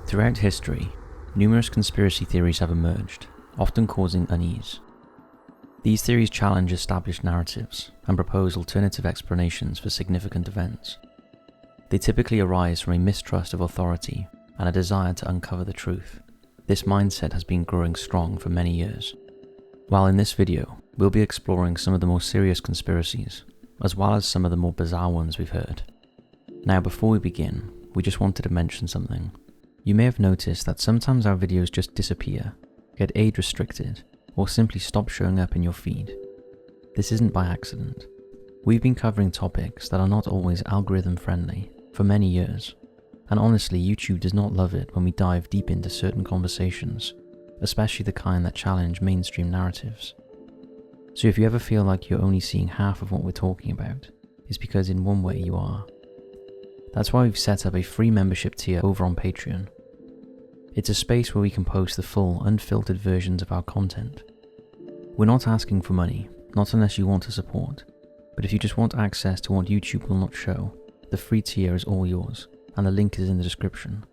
Throughout history, numerous conspiracy theories have emerged, often causing unease. These theories challenge established narratives and propose alternative explanations for significant events. They typically arise from a mistrust of authority and a desire to uncover the truth. This mindset has been growing strong for many years. While in this video, we'll be exploring some of the more serious conspiracies, as well as some of the more bizarre ones we've heard. Now, before we begin, we just wanted to mention something. You may have noticed that sometimes our videos just disappear, get age restricted, or simply stop showing up in your feed. This isn't by accident. We've been covering topics that are not always algorithm friendly for many years, and honestly, YouTube does not love it when we dive deep into certain conversations, especially the kind that challenge mainstream narratives. So if you ever feel like you're only seeing half of what we're talking about, it's because in one way you are. That's why we've set up a free membership tier over on Patreon. It's a space where we can post the full, unfiltered versions of our content. We're not asking for money, not unless you want to support, but if you just want access to what YouTube will not show, the free tier is all yours, and the link is in the description.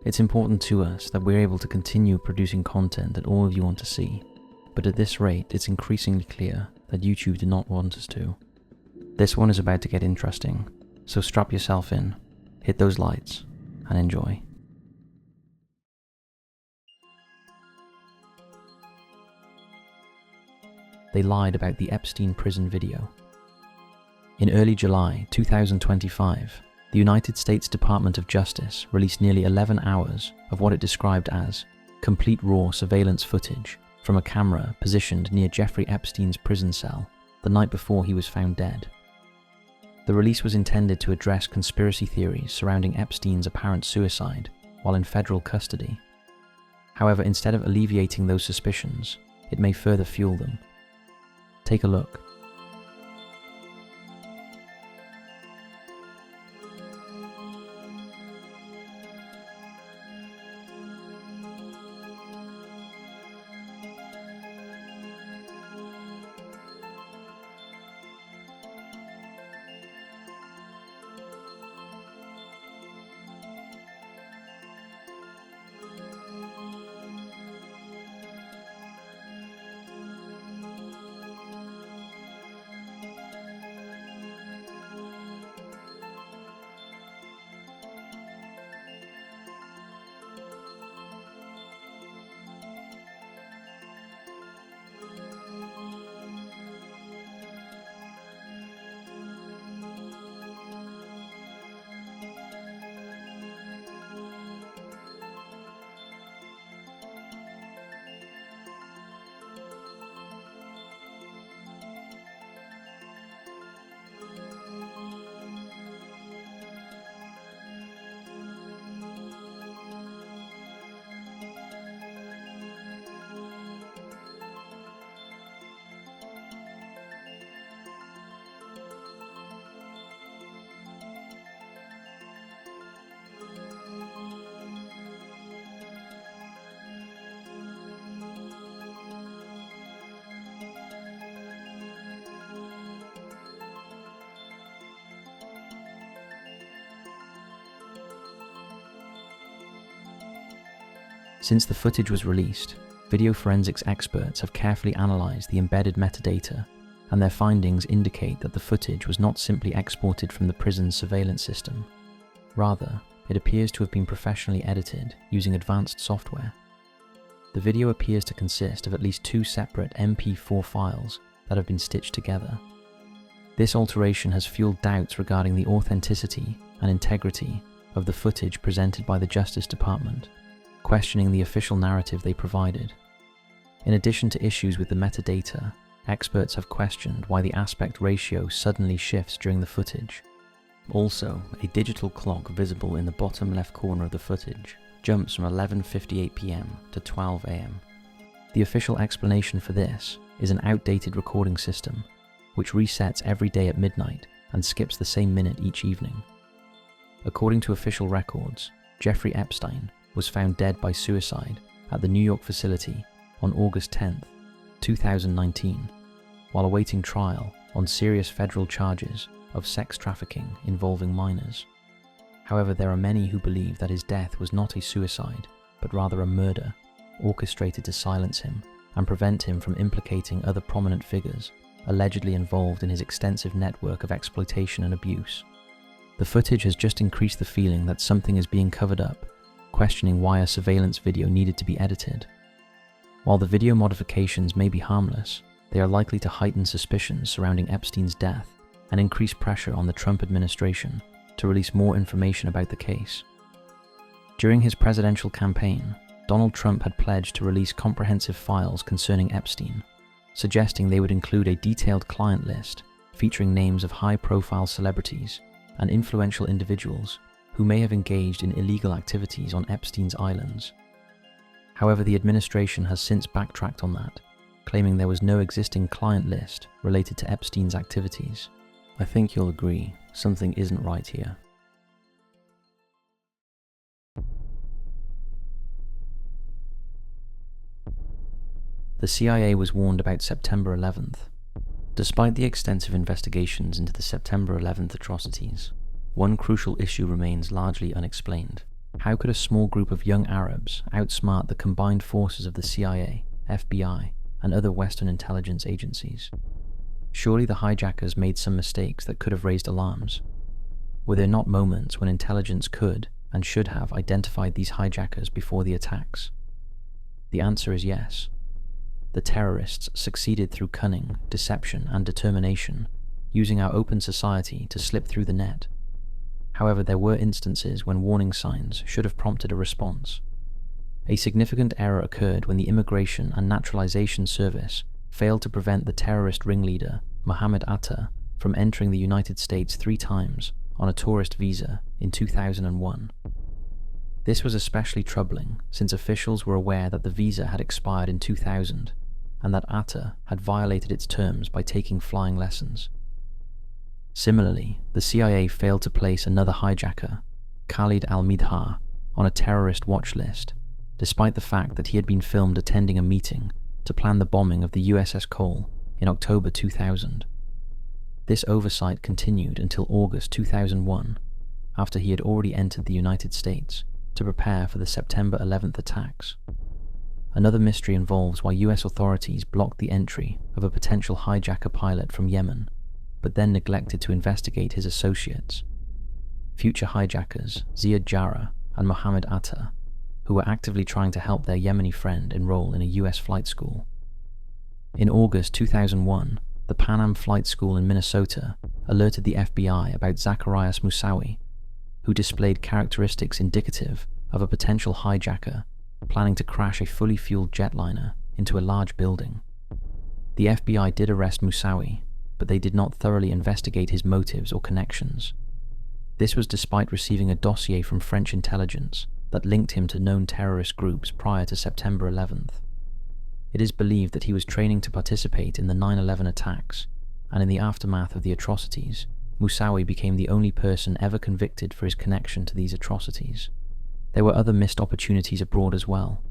It's important to us that we're able to continue producing content that all of you want to see, but at this rate, it's increasingly clear that YouTube do not want us to. This one is about to get interesting, so strap yourself in, hit those lights, and enjoy. They lied about the Epstein prison video. In early July 2025, the United States Department of Justice released nearly 11 hours of what it described as complete raw surveillance footage from a camera positioned near Jeffrey Epstein's prison cell the night before he was found dead. The release was intended to address conspiracy theories surrounding Epstein's apparent suicide while in federal custody. However, instead of alleviating those suspicions, it may further fuel them. Take a look. Since the footage was released, video forensics experts have carefully analysed the embedded metadata, and their findings indicate that the footage was not simply exported from the prison's surveillance system. Rather, it appears to have been professionally edited using advanced software. The video appears to consist of at least two separate MP4 files that have been stitched together. This alteration has fueled doubts regarding the authenticity and integrity of the footage presented by the Justice Department, questioning the official narrative they provided. In addition to issues with the metadata, experts have questioned why the aspect ratio suddenly shifts during the footage. Also, a digital clock visible in the bottom left corner of the footage jumps from 11:58 p.m. to 12 a.m. The official explanation for this is an outdated recording system, which resets every day at midnight and skips the same minute each evening. According to official records, Jeffrey Epstein was found dead by suicide at the New York facility on August 10, 2019, while awaiting trial on serious federal charges of sex trafficking involving minors. However, there are many who believe that his death was not a suicide, but rather a murder, orchestrated to silence him and prevent him from implicating other prominent figures allegedly involved in his extensive network of exploitation and abuse. The footage has just increased the feeling that something is being covered up, questioning why a surveillance video needed to be edited. While the video modifications may be harmless, they are likely to heighten suspicions surrounding Epstein's death and increase pressure on the Trump administration to release more information about the case. During his presidential campaign, Donald Trump had pledged to release comprehensive files concerning Epstein, suggesting they would include a detailed client list featuring names of high-profile celebrities and influential individuals who may have engaged in illegal activities on Epstein's islands. However, the administration has since backtracked on that, claiming there was no existing client list related to Epstein's activities. I think you'll agree, something isn't right here. The CIA was warned about September 11th. Despite the extensive investigations into the September 11th atrocities, one crucial issue remains largely unexplained. How could a small group of young Arabs outsmart the combined forces of the CIA, FBI, and other Western intelligence agencies? Surely the hijackers made some mistakes that could have raised alarms. Were there not moments when intelligence could and should have identified these hijackers before the attacks? The answer is yes. The terrorists succeeded through cunning, deception, and determination, using our open society to slip through the net. However, there were instances when warning signs should have prompted a response. A significant error occurred when the Immigration and Naturalization Service failed to prevent the terrorist ringleader, Mohammed Atta, from entering the United States 3 times on a tourist visa in 2001. This was especially troubling since officials were aware that the visa had expired in 2000 and that Atta had violated its terms by taking flying lessons. Similarly, the CIA failed to place another hijacker, Khalid al-Midhar, on a terrorist watch list, despite the fact that he had been filmed attending a meeting to plan the bombing of the USS Cole in October 2000. This oversight continued until August 2001, after he had already entered the United States to prepare for the September 11th attacks. Another mystery involves why US authorities blocked the entry of a potential hijacker pilot from Yemen, but then neglected to investigate his associates. Future hijackers Ziad Jarrah and Mohammed Atta, who were actively trying to help their Yemeni friend enroll in a US flight school. In August 2001, the Pan Am Flight School in Minnesota alerted the FBI about Zacharias Moussaoui, who displayed characteristics indicative of a potential hijacker planning to crash a fully fueled jetliner into a large building. The FBI did arrest Moussaoui, but they did not thoroughly investigate his motives or connections. This was despite receiving a dossier from French intelligence that linked him to known terrorist groups prior to September 11th. It is believed that he was training to participate in the 9/11 attacks, and in the aftermath of the atrocities, Moussaoui became the only person ever convicted for his connection to these atrocities. There were other missed opportunities abroad as well.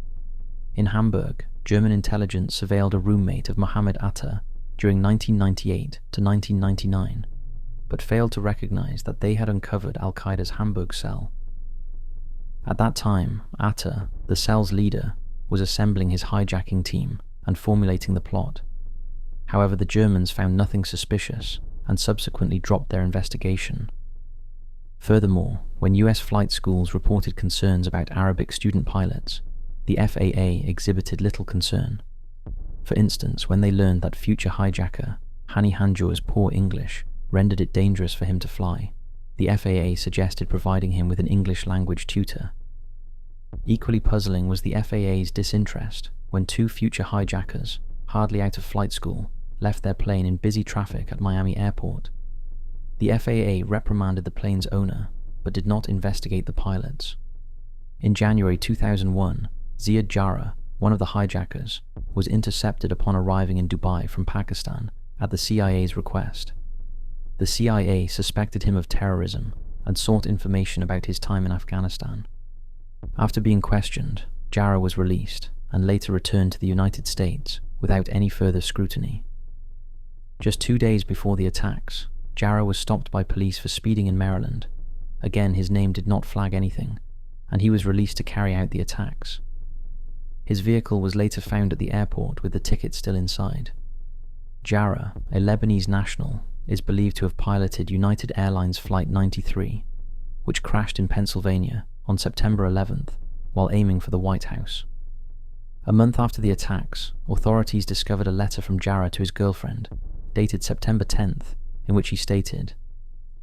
In Hamburg, German intelligence surveilled a roommate of Mohammed Atta during 1998 to 1999, but failed to recognize that they had uncovered Al-Qaeda's Hamburg cell. At that time, Atta, the cell's leader, was assembling his hijacking team and formulating the plot. However, the Germans found nothing suspicious and subsequently dropped their investigation. Furthermore, when US flight schools reported concerns about Arabic student pilots, the FAA exhibited little concern. For instance, when they learned that future hijacker Hani Hanjour's poor English rendered it dangerous for him to fly, the FAA suggested providing him with an English language tutor. Equally puzzling was the FAA's disinterest when 2 future hijackers, hardly out of flight school, left their plane in busy traffic at Miami Airport. The FAA reprimanded the plane's owner, but did not investigate the pilots. In January 2001, Ziad Jarrah, one of the hijackers, was intercepted upon arriving in Dubai from Pakistan at the CIA's request. The CIA suspected him of terrorism and sought information about his time in Afghanistan. After being questioned, Jarrah was released and later returned to the United States without any further scrutiny. Just 2 days before the attacks, Jarrah was stopped by police for speeding in Maryland, Again, his name did not flag anything, and he was released to carry out the attacks. His vehicle was later found at the airport with the ticket still inside. Jarrah, a Lebanese national, is believed to have piloted United Airlines Flight 93, which crashed in Pennsylvania on September 11th while aiming for the White House. A month after the attacks, authorities discovered a letter from Jarrah to his girlfriend, dated September 10th, in which he stated,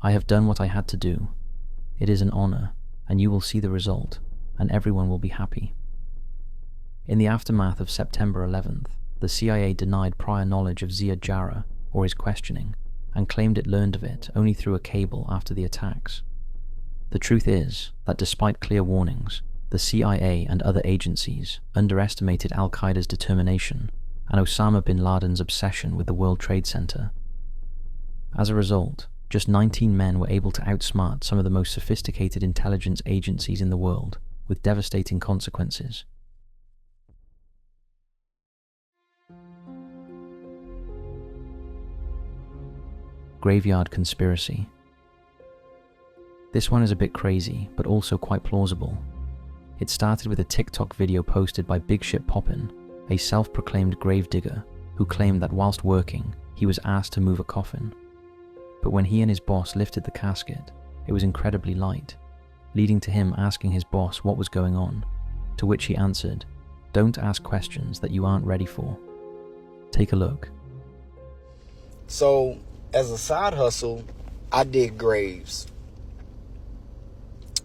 "I have done what I had to do. It is an honor, and you will see the result, and everyone will be happy." In the aftermath of September 11th, the CIA denied prior knowledge of Ziad Jarrah or his questioning, and claimed it learned of it only through a cable after the attacks. The truth is that despite clear warnings, the CIA and other agencies underestimated al-Qaeda's determination and Osama bin Laden's obsession with the World Trade Center. As a result, just 19 men were able to outsmart some of the most sophisticated intelligence agencies in the world, with devastating consequences. Graveyard conspiracy. This one is a bit crazy, but also quite plausible. It started with a TikTok video posted by Big Shit Poppin', a self-proclaimed gravedigger who claimed that whilst working, he was asked to move a coffin. But when he and his boss lifted the casket, it was incredibly light, leading to him asking his boss what was going on, to which he answered, "Don't ask questions that you aren't ready for." Take a look. So, as a side hustle, I dig graves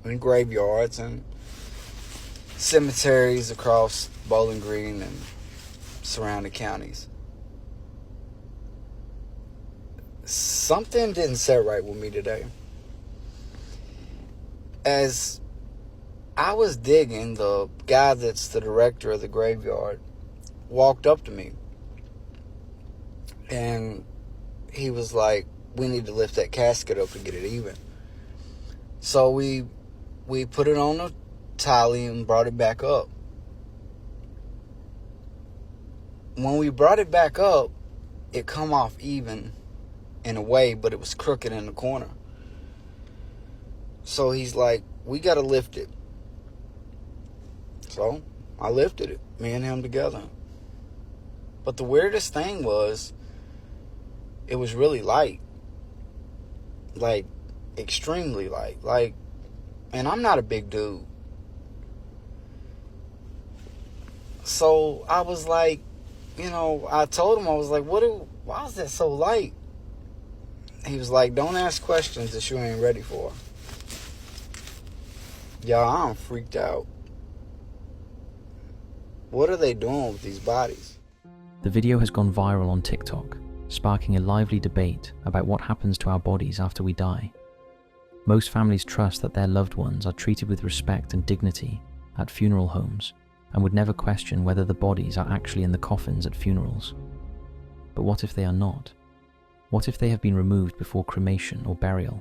and graveyards and cemeteries across Bowling Green and surrounding counties. Something didn't set right with me today. As I was digging, the guy that's the director of the graveyard walked up to me, and he was like, "We need to lift that casket up to get it even." So we put it on a tally and brought it back up. When we brought it back up, it come off even in a way, but it was crooked in the corner. So he's like, "We got to lift it." So I lifted it, me and him together. But the weirdest thing was, it was really light. Like, extremely light. Like, and I'm not a big dude. So I was like, I told him, I was like, why is that so light? He was like, "Don't ask questions that you ain't ready for." Y'all, I'm freaked out. What are they doing with these bodies? The video has gone viral on TikTok, sparking a lively debate about what happens to our bodies after we die. Most families trust that their loved ones are treated with respect and dignity at funeral homes, and would never question whether the bodies are actually in the coffins at funerals. But what if they are not? What if they have been removed before cremation or burial,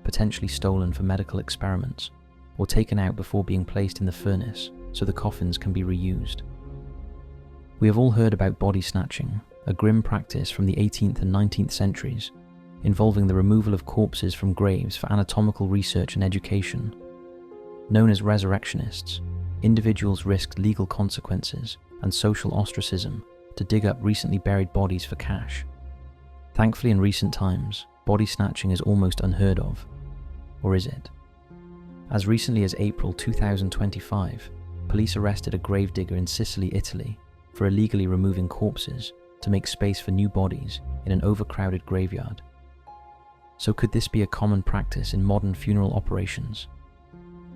potentially stolen for medical experiments, or taken out before being placed in the furnace so the coffins can be reused? We have all heard about body snatching, a grim practice from the 18th and 19th centuries, involving the removal of corpses from graves for anatomical research and education. Known as resurrectionists, individuals risked legal consequences and social ostracism to dig up recently buried bodies for cash. Thankfully, in recent times, body snatching is almost unheard of. Or is it? As recently as April 2025, police arrested a gravedigger in Sicily, Italy, for illegally removing corpses to make space for new bodies in an overcrowded graveyard. So could this be a common practice in modern funeral operations?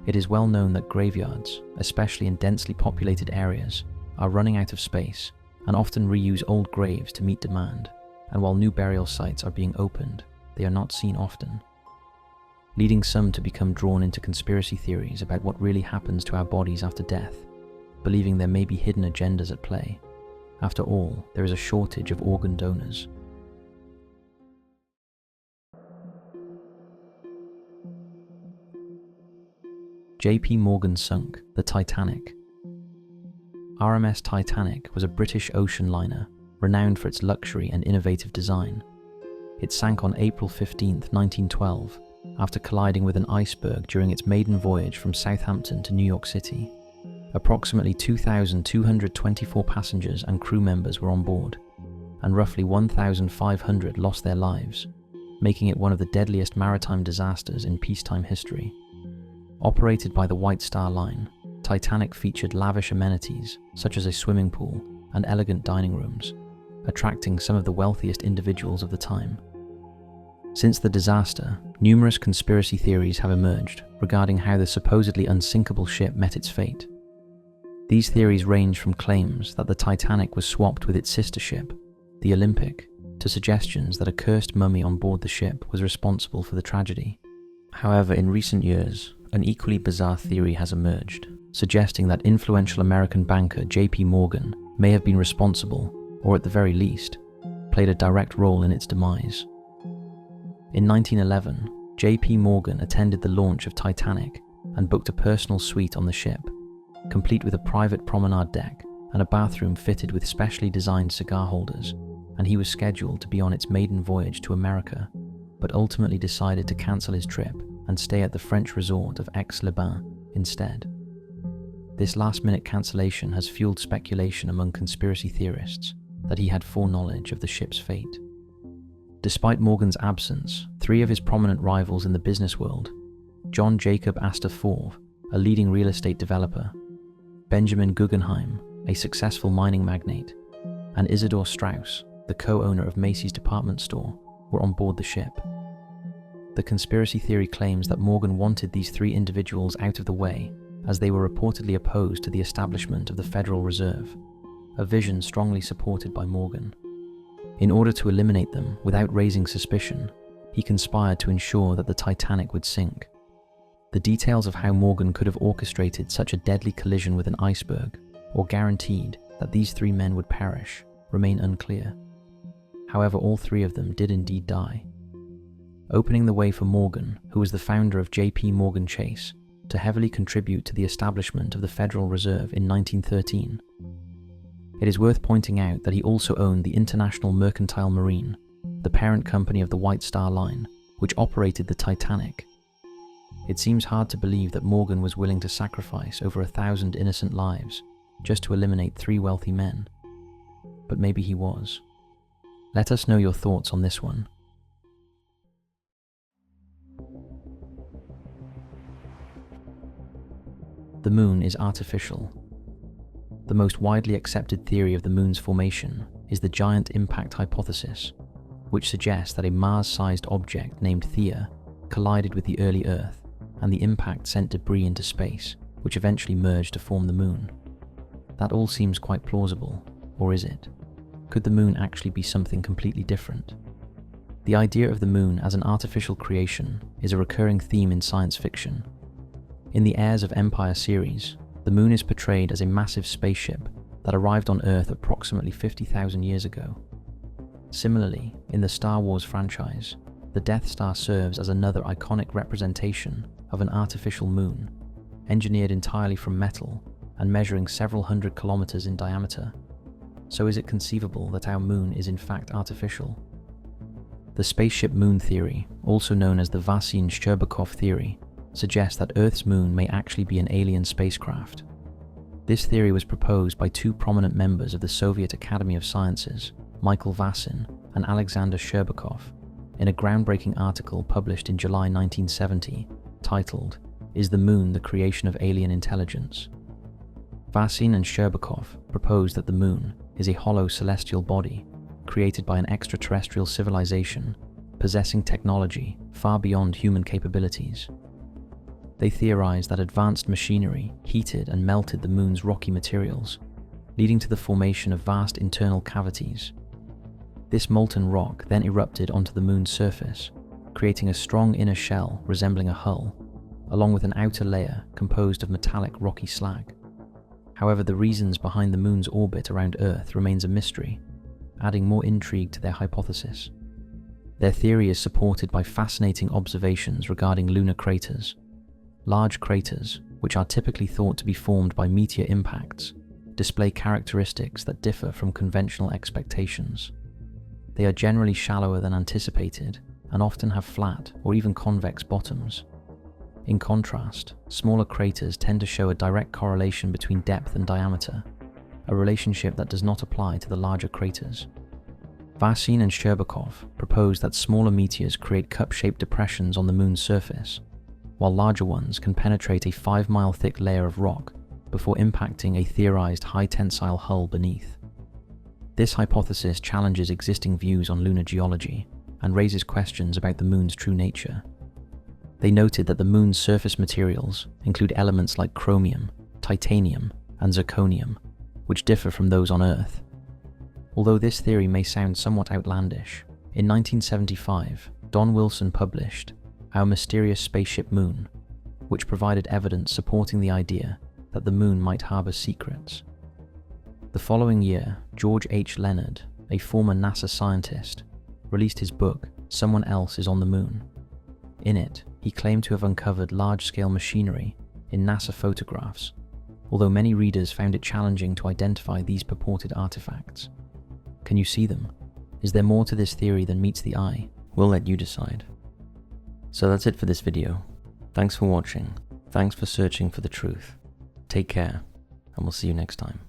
It is well known that graveyards, especially in densely populated areas, are running out of space and often reuse old graves to meet demand, and while new burial sites are being opened, they are not seen often, leading some to become drawn into conspiracy theories about what really happens to our bodies after death, believing there may be hidden agendas at play. After all, there is a shortage of organ donors. JP Morgan sunk the Titanic. RMS Titanic was a British ocean liner renowned for its luxury and innovative design. It sank on April 15, 1912, after colliding with an iceberg during its maiden voyage from Southampton to New York City. Approximately 2,224 passengers and crew members were on board, and roughly 1,500 lost their lives, making it one of the deadliest maritime disasters in peacetime history. Operated by the White Star Line, Titanic featured lavish amenities such as a swimming pool and elegant dining rooms, attracting some of the wealthiest individuals of the time. Since the disaster, numerous conspiracy theories have emerged regarding how the supposedly unsinkable ship met its fate. These theories range from claims that the Titanic was swapped with its sister ship, the Olympic, to suggestions that a cursed mummy on board the ship was responsible for the tragedy. However, in recent years, an equally bizarre theory has emerged, suggesting that influential American banker J.P. Morgan may have been responsible, or at the very least, played a direct role in its demise. In 1911, J.P. Morgan attended the launch of Titanic and booked a personal suite on the ship, complete with a private promenade deck and a bathroom fitted with specially designed cigar holders, and he was scheduled to be on its maiden voyage to America, but ultimately decided to cancel his trip and stay at the French resort of Aix-les-Bains instead. This last-minute cancellation has fueled speculation among conspiracy theorists that he had foreknowledge of the ship's fate. Despite Morgan's absence, 3 of his prominent rivals in the business world, John Jacob Astor Ford, a leading real estate developer, Benjamin Guggenheim, a successful mining magnate, and Isidor Straus, the co-owner of Macy's department store, were on board the ship. The conspiracy theory claims that Morgan wanted these 3 individuals out of the way as they were reportedly opposed to the establishment of the Federal Reserve, a vision strongly supported by Morgan. In order to eliminate them without raising suspicion, he conspired to ensure that the Titanic would sink. The details of how Morgan could have orchestrated such a deadly collision with an iceberg, or guaranteed that these 3 men would perish, remain unclear. However, all 3 of them did indeed die, opening the way for Morgan, who was the founder of J.P. Morgan Chase, to heavily contribute to the establishment of the Federal Reserve in 1913. It is worth pointing out that he also owned the International Mercantile Marine, the parent company of the White Star Line, which operated the Titanic. It seems hard to believe that Morgan was willing to sacrifice over 1,000 innocent lives just to eliminate 3 wealthy men. But maybe he was. Let us know your thoughts on this one. The moon is artificial. The most widely accepted theory of the moon's formation is the giant impact hypothesis, which suggests that a Mars-sized object named Theia collided with the early Earth, and the impact sent debris into space, which eventually merged to form the moon. That all seems quite plausible, or is it? Could the moon actually be something completely different? The idea of the moon as an artificial creation is a recurring theme in science fiction. In the Heirs of Empire series, the moon is portrayed as a massive spaceship that arrived on Earth approximately 50,000 years ago. Similarly, in the Star Wars franchise, the Death Star serves as another iconic representation of an artificial moon, engineered entirely from metal and measuring several hundred kilometers in diameter. So is it conceivable that our moon is in fact artificial? The spaceship moon theory, also known as the Vasin-Shcherbakov theory, suggests that Earth's moon may actually be an alien spacecraft. This theory was proposed by 2 prominent members of the Soviet Academy of Sciences, Michael Vasin and Alexander Shcherbakov, in a groundbreaking article published in July 1970, titled, "Is the Moon the Creation of Alien Intelligence?" Vasin and Shcherbakov proposed that the moon is a hollow celestial body created by an extraterrestrial civilization possessing technology far beyond human capabilities. They theorized that advanced machinery heated and melted the moon's rocky materials, leading to the formation of vast internal cavities. This molten rock then erupted onto the moon's surface, creating a strong inner shell resembling a hull, along with an outer layer composed of metallic rocky slag. However, the reasons behind the moon's orbit around Earth remains a mystery, adding more intrigue to their hypothesis. Their theory is supported by fascinating observations regarding lunar craters. Large craters, which are typically thought to be formed by meteor impacts, display characteristics that differ from conventional expectations. They are generally shallower than anticipated, and often have flat or even convex bottoms. In contrast, smaller craters tend to show a direct correlation between depth and diameter, a relationship that does not apply to the larger craters. Vasin and Sherbakov proposed that smaller meteors create cup-shaped depressions on the moon's surface, while larger ones can penetrate a 5-mile thick layer of rock before impacting a theorized high-tensile hull beneath. This hypothesis challenges existing views on lunar geology and raises questions about the moon's true nature. They noted that the moon's surface materials include elements like chromium, titanium, and zirconium, which differ from those on Earth. Although this theory may sound somewhat outlandish, in 1975, Don Wilson published Our Mysterious Spaceship Moon, which provided evidence supporting the idea that the moon might harbor secrets. The following year, George H. Leonard, a former NASA scientist, released his book, Someone Else is on the Moon. In it, he claimed to have uncovered large-scale machinery in NASA photographs, although many readers found it challenging to identify these purported artifacts. Can you see them? Is there more to this theory than meets the eye? We'll let you decide. So that's it for this video. Thanks for watching. Thanks for searching for the truth. Take care, and we'll see you next time.